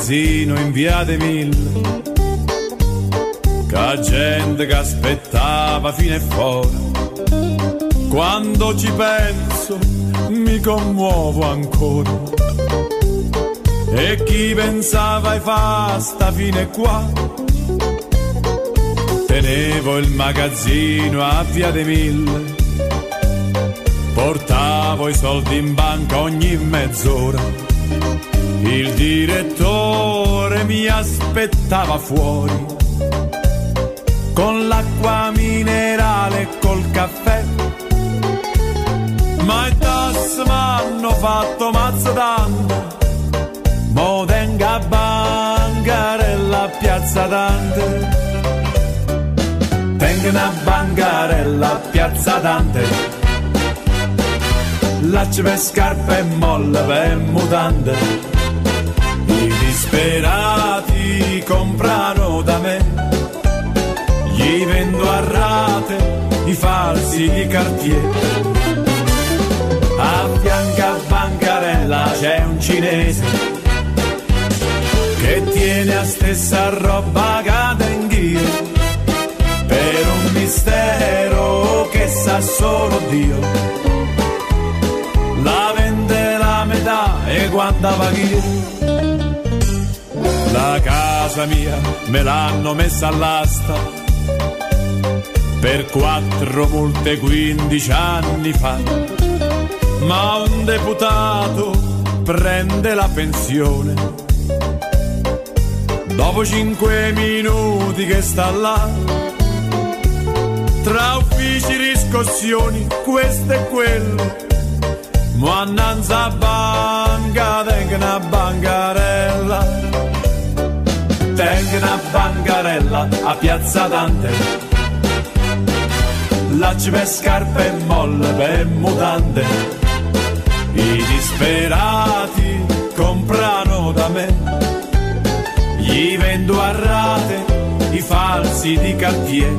magazzino in via De Mille, che gente che aspettava fino e fuori. Quando ci penso mi commuovo ancora. E chi pensava ai fa sta fine qua? Tenevo il magazzino a via De Mille, portavo i soldi in banca ogni mezz'ora. Il direttore mi aspettava fuori con l'acqua minerale e col caffè. Ma i tasse m'hanno fatto mazza tante, mo tengo a bancarella a Piazza Dante. Tengo una bancarella a Piazza Dante, lacci per scarpe e molle per mutande. I disperati comprano da me, gli vendo a rate i falsi di Cartier. A fianco a bancarella c'è un cinese che tiene la stessa roba che tenghio, per un mistero che sa solo Dio. La vende la metà e quando paghi. La casa mia me l'hanno messa all'asta per 4 multe 15 anni fa. Ma un deputato prende la pensione dopo 5 minuti che sta là, tra uffici, riscossioni, questo e quello. Ma annanzi a banca tengo una bancarella, tengo una bancarella a Piazza Dante, lacci per scarpe e molle per mutande. I disperati comprano da me, gli vendo a rate i falsi di Cartier.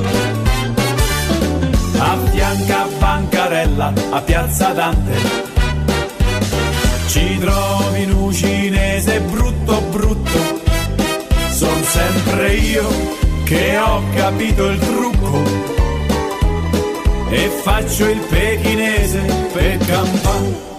A fianco a bancarella a Piazza Dante ci trovi un cinese brutto brutto. Son sempre io che ho capito il trucco e faccio il pechinese per campare.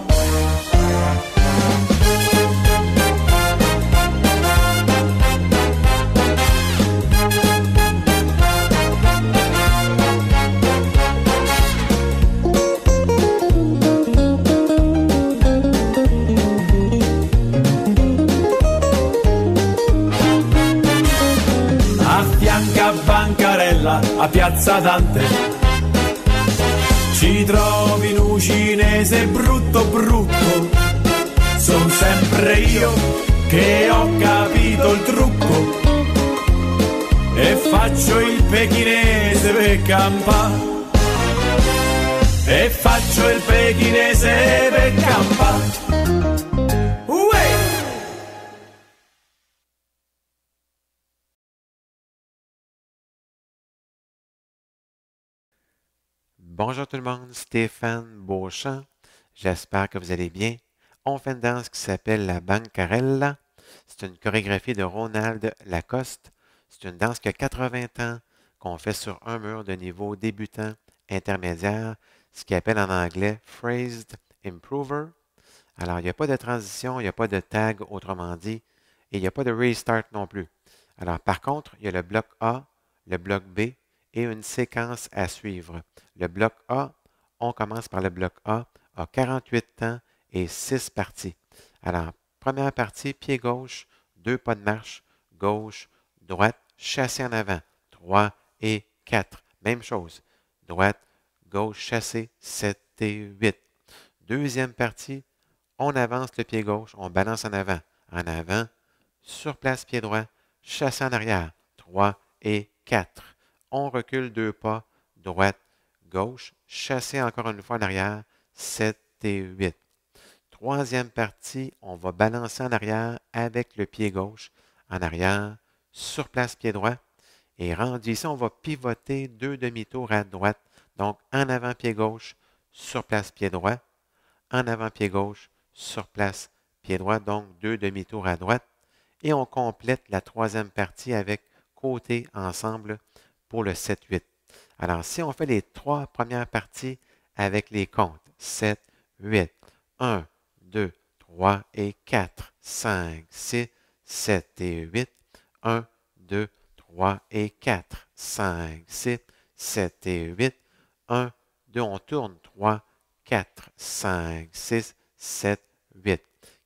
A Piazza Dante ci trovi un cinese brutto brutto. Son sempre io che ho capito il trucco e faccio il pechinese per campare, e faccio il pechinese per campare. Bonjour tout le monde, Stéphane Beauchamp. J'espère que vous allez bien. On fait une danse qui s'appelle la Bancarella. C'est une chorégraphie de Ronald Lacoste. C'est une danse qui a 80 ans, qu'on fait sur un mur de niveau débutant intermédiaire, ce qu'il appelle en anglais Phrased Improver. Alors, il n'y a pas de transition, il n'y a pas de tag, autrement dit, et il n'y a pas de restart non plus. Alors, par contre, il y a le bloc A, le bloc B, et une séquence à suivre. Le bloc A, on commence par le bloc A, a 48 temps et 6 parties. Alors, première partie, pied gauche, 2 pas de marche, gauche, droite, chassé en avant, 3 et 4. Même chose, droite, gauche, chassé, 7 et 8. Deuxième partie, on avance le pied gauche, on balance en avant, sur place, pied droit, chassé en arrière, 3 et 4. On recule 2 pas, droite, gauche, chassé encore une fois en arrière, 7 et 8. Troisième partie, on va balancer en arrière avec le pied gauche, en arrière, sur place, pied droit. Et rendu ici, on va pivoter 2 demi-tours à droite. Donc, en avant, pied gauche, sur place, pied droit. En avant, pied gauche, sur place, pied droit. Donc, 2 demi-tours à droite. Et on complète la troisième partie avec côté ensemble pour le 7-8. Alors, si on fait les trois premières parties avec les comptes, 7, 8, 1, 2, 3 et 4, 5, 6, 7 et 8, 1, 2, 3 et 4, 5, 6, 7 et 8, 1, 2, on tourne, 3, 4, 5, 6, 7, 8.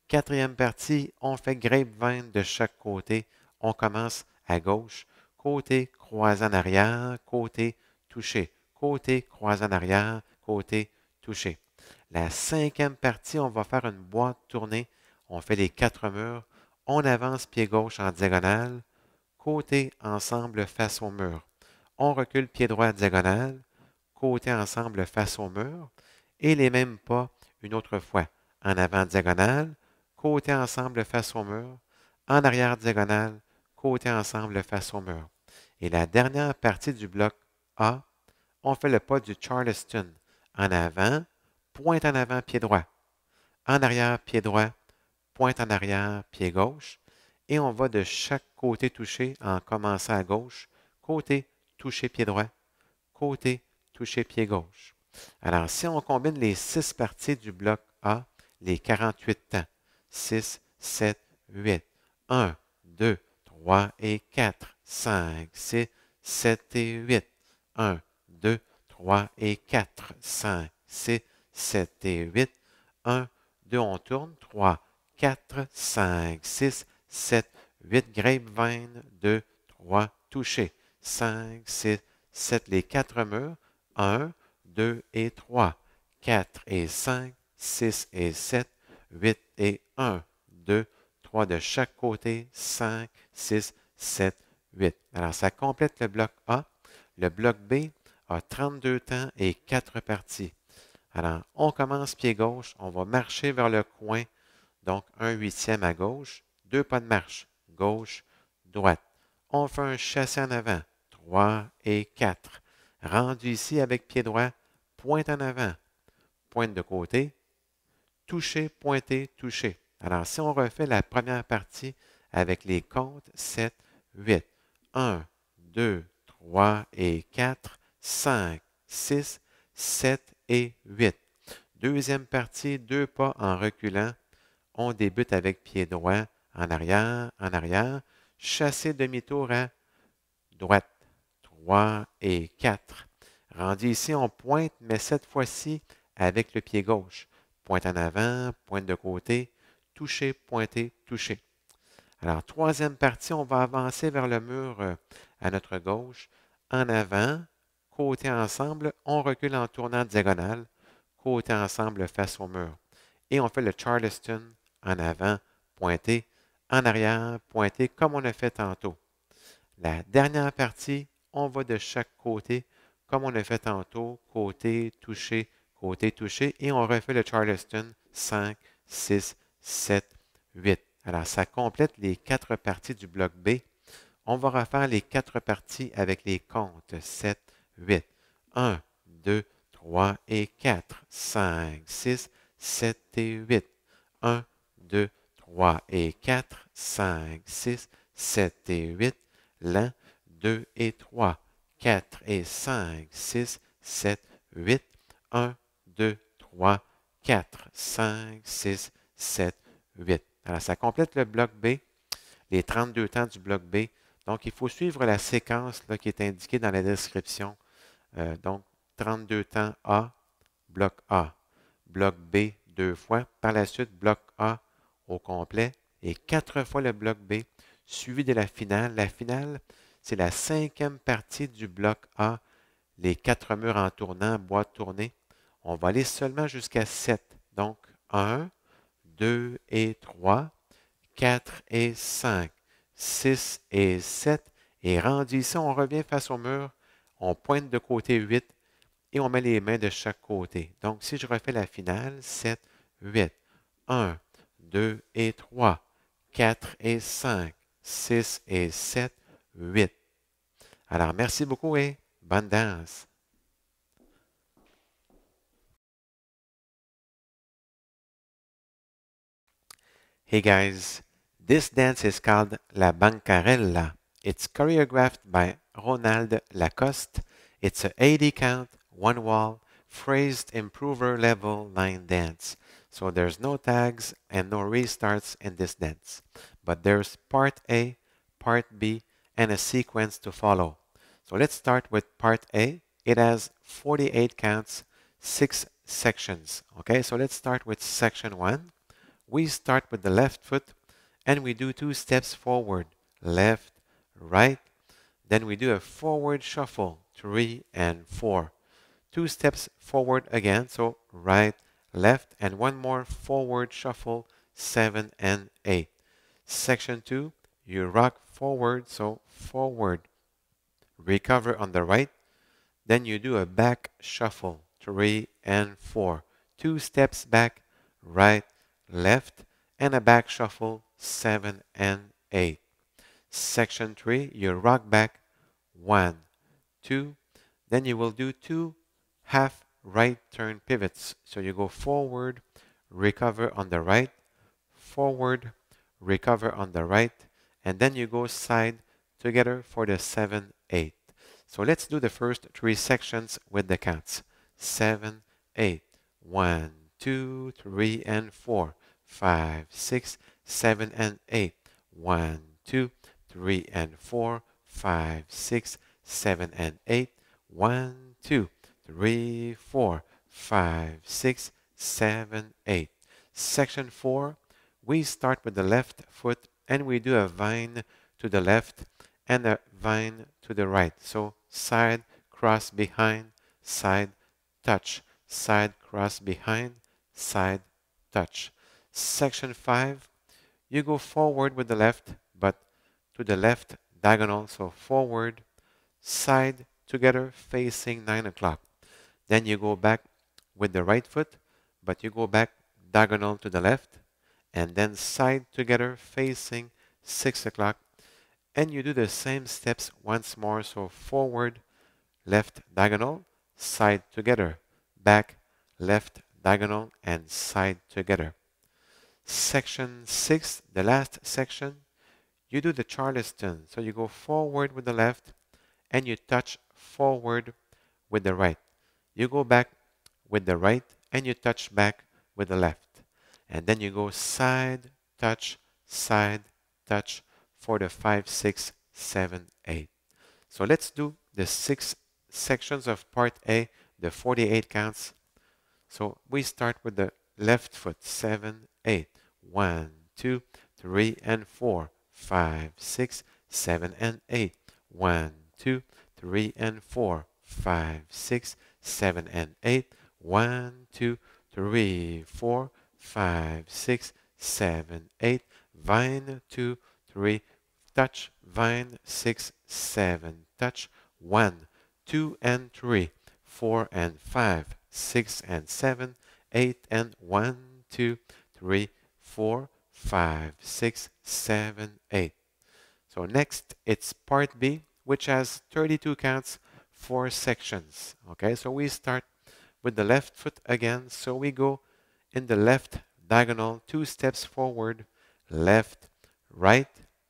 Quatrième partie, on fait grapevine de chaque côté. On commence à gauche, côté croisé en arrière, côté touché, côté croisé en arrière, côté touché. La cinquième partie, on va faire une boîte tournée. On fait les quatre murs. On avance pied gauche en diagonale, côté ensemble face au mur. On recule pied droit diagonale, côté ensemble face au mur. Et les mêmes pas une autre fois. En avant diagonale, côté ensemble face au mur. En arrière diagonale, côté ensemble face au mur. Et la dernière partie du bloc A, on fait le pas du Charleston. En avant, pointe en avant, pied droit. En arrière, pied droit, pointe en arrière, pied gauche. Et on va de chaque côté touché en commençant à gauche, côté touché, pied droit, côté touché, pied gauche. Alors, si on combine les 6 parties du bloc A, les 48 temps, 6, 7, 8, 1, 2, 3 et 4, 5, 6, 7 et 8, 1, 2, 3 et 4, 5, 6, 7 et 8, 1, 2, on tourne, 3, 4, 5, 6, 7, 8, grapevine, 2, 3, touché, 5, 6, 7, les 4 murs, 1, 2 et 3, 4 et 5, 6 et 7, 8 et 1, 2, 3 de chaque côté, 5, 6, 7, 8. Alors, ça complète le bloc A. Le bloc B a 32 temps et 4 parties. Alors, on commence pied gauche, on va marcher vers le coin, donc un huitième à gauche, 2 pas de marche, gauche, droite. On fait un chassé en avant, 3 et 4. Rendu ici avec pied droit, pointe en avant, pointe de côté, toucher, pointer, toucher. Alors, si on refait la première partie avec les comptes 7, 8, 1, 2, 3 et 4, 5, 6, 7 et 8. Deuxième partie, 2 pas en reculant. On débute avec pied droit, en arrière, chassé demi-tour à droite, 3 et 4. Rendu ici, on pointe, mais cette fois-ci avec le pied gauche. Pointe en avant, pointe de côté, toucher, pointer, toucher. Alors, troisième partie, on va avancer vers le mur à notre gauche. En avant, côté ensemble, on recule en tournant diagonale, côté ensemble face au mur. Et on fait le Charleston en avant, pointé, en arrière, pointé, comme on a fait tantôt. La dernière partie, on va de chaque côté, comme on a fait tantôt, côté, touché, et on refait le Charleston 5, 6, 7, 8. Alors, ça complète les 4 parties du bloc B. On va refaire les 4 parties avec les comptes 7, 8, 1, 2, 3 et 4, 5, 6, 7 et 8, 1, 2, 3 et 4, 5, 6, 7 et 8, l'un, 2 et 3, 4 et 5, 6, 7, 8, 1, 2, 3, 4, 5, 6, 7, 8. Alors, ça complète le bloc B, les 32 temps du bloc B. Donc, il faut suivre la séquence là, qui est indiquée dans la description. Donc, 32 temps A, bloc A. Bloc B, 2 fois. Par la suite, bloc A au complet et 4 fois le bloc B, suivi de la finale. La finale, c'est la 5e partie du bloc A, les 4 murs en tournant, boîte tournée. On va aller seulement jusqu'à 7. Donc, 1, 2 et 3, 4 et 5, 6 et 7. Et rendu ici, on revient face au mur, on pointe de côté 8 et on met les mains de chaque côté. Donc, si je refais la finale, 7, 8, 1, 2 et 3, 4 et 5, 6 et 7, 8. Alors, merci beaucoup et bonne danse. Hey guys, This dance is called La Bancarella. It's choreographed by Ronald Lacoste. It's a 80 count, one wall, phrased improver level line dance. So there's no tags and no restarts in this dance. But there's part A, part B, and a sequence to follow. So let's start with part A. It has 48 counts, 6 sections. Okay, so let's start with section 1. We start with the left foot and we do 2 steps forward, left, right. Then we do a forward shuffle, 3 and 4. 2 steps forward again, so right, left, and 1 more forward shuffle, 7 and 8. Section 2, you rock forward, so forward. Recover on the right. Then you do a back shuffle, 3 and 4. 2 steps back, right, left, and a back shuffle, 7 and 8. Section 3, you rock back, 1, 2. Then you will do 2 half right turn pivots. So you go forward, recover on the right, forward, recover on the right, and then you go side together for the 7, 8. So let's do the first 3 sections with the counts. 7, 8. 1, 2, 3, and 4. 5, 6, 7, and 8. 1, 2, 3, and 4. 5, 6, 7, and 8. 1, 2, 3, 4, 5, 6, 7, 8. Section 4, we start with the left foot and we do a vine to the left and a vine to the right. So side, cross behind, side, touch. Side, cross behind, side, touch. Section 5, you go forward with the left, but to the left diagonal, so forward, side, together, facing 9 o'clock. Then you go back with the right foot, but you go back diagonal to the left, and then side together, facing 6 o'clock. And you do the same steps once more, so forward, left diagonal, side together, back, left diagonal, and side together. Section 6, the last section, you do the Charleston. So you go forward with the left, and you touch forward with the right. You go back with the right, and you touch back with the left. And then you go side, touch, for the 5, 6, 7, 8. So let's do the 6 sections of part A, the 48 counts. So we start with the left foot, 7, 8. 1, 2, 3, and 4. 5, 6, 7, and 8. 1, 2, 3, and 4. 5, 6, 7, and 8. 1, 2, 3, 4, 5, 6, 7, 8. Vine, 2, 3, touch, vine, 6, 7, touch, 1, 2, and 3, 4, and 5, 6, and 7, 8, and 1, 2, 3, 4, 5, 6, 7, 8. So next, it's part B, which has 32 counts, 4 sections. Okay, so we start with the left foot again. So we go in the left diagonal, 2 steps forward, left, right.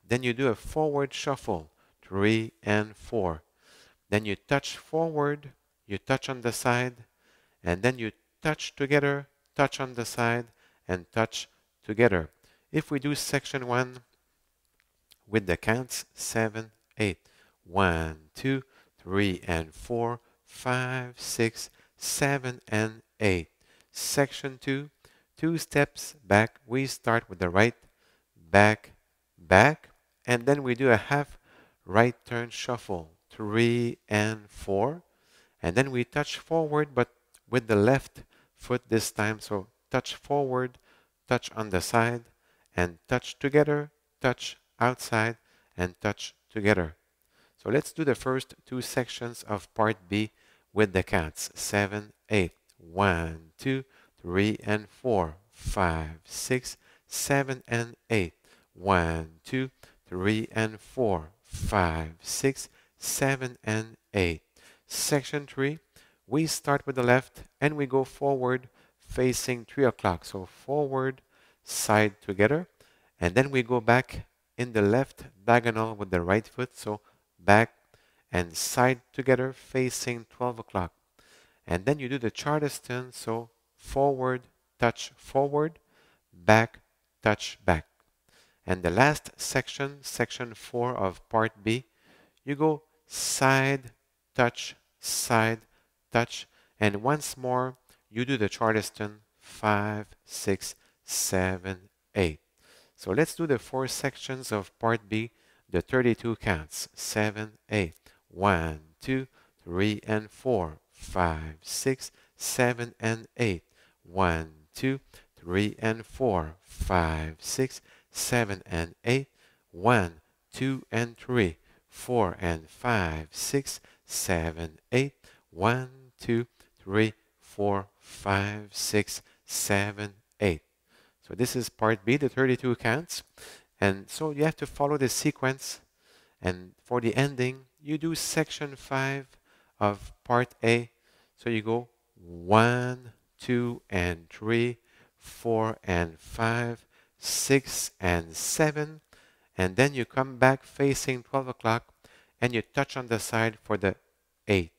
Then you do a forward shuffle, 3 and 4. Then you touch forward, you touch on the side, and then you touch together, touch on the side, and touch together. If we do section 1 with the counts, 7, 8. 1, 2, 3, and 4, 5, 6, 7, and 8. Section 2, 2 steps back. We start with the right, back, back, and then we do a half right turn shuffle, 3 and 4. And then we touch forward, but with the left foot this time. So touch forward, touch on the side, and touch together, touch outside, and touch together. So let's do the first 2 sections of part B with the counts. 7, 8. 1, 2, 3, and 4. 5, 6, 7, and 8. 1, 2, 3, and 4. 5, 6, 7, and 8. Section 3, we start with the left and we go forward facing 3 o'clock. So forward, side together, And then we go back in the left diagonal with the right foot. So back and side together facing 12 o'clock. And then you do the Charleston. So forward, touch forward, back, touch back. And the last section, section 4 of part B, you go side, touch, and once more you do the Charleston 5, 6, 7, 8. So let's do the 4 sections of part B, the 32 counts. 7, 8. 1, 2, 3, and 4. 5, 6, 7, and 8. 1, 2, 3, and 4. 5, 6, 7, and 8. 1, 2, and 3. 4 and 5, 6, 7, 8. 1, 2, 3, 4, 5, 6, 7, 8. So this is part B, the 32 counts. And so you have to follow the sequence. And for the ending, you do section 5 of part A. So you go 1, 2, and 3, 4 and 5, 6 and 7. And then you come back facing 12 o'clock and you touch on the side for the 8.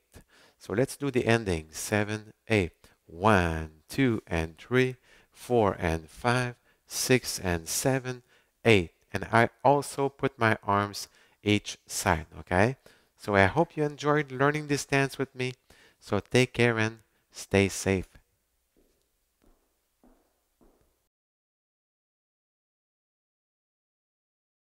So let's do the ending. 7, 8. 1, 2, and 3, 4 and 5, 6 and 7, 8. And I also put my arms each side, okay? So I hope you enjoyed learning this dance with me. So take care and stay safe.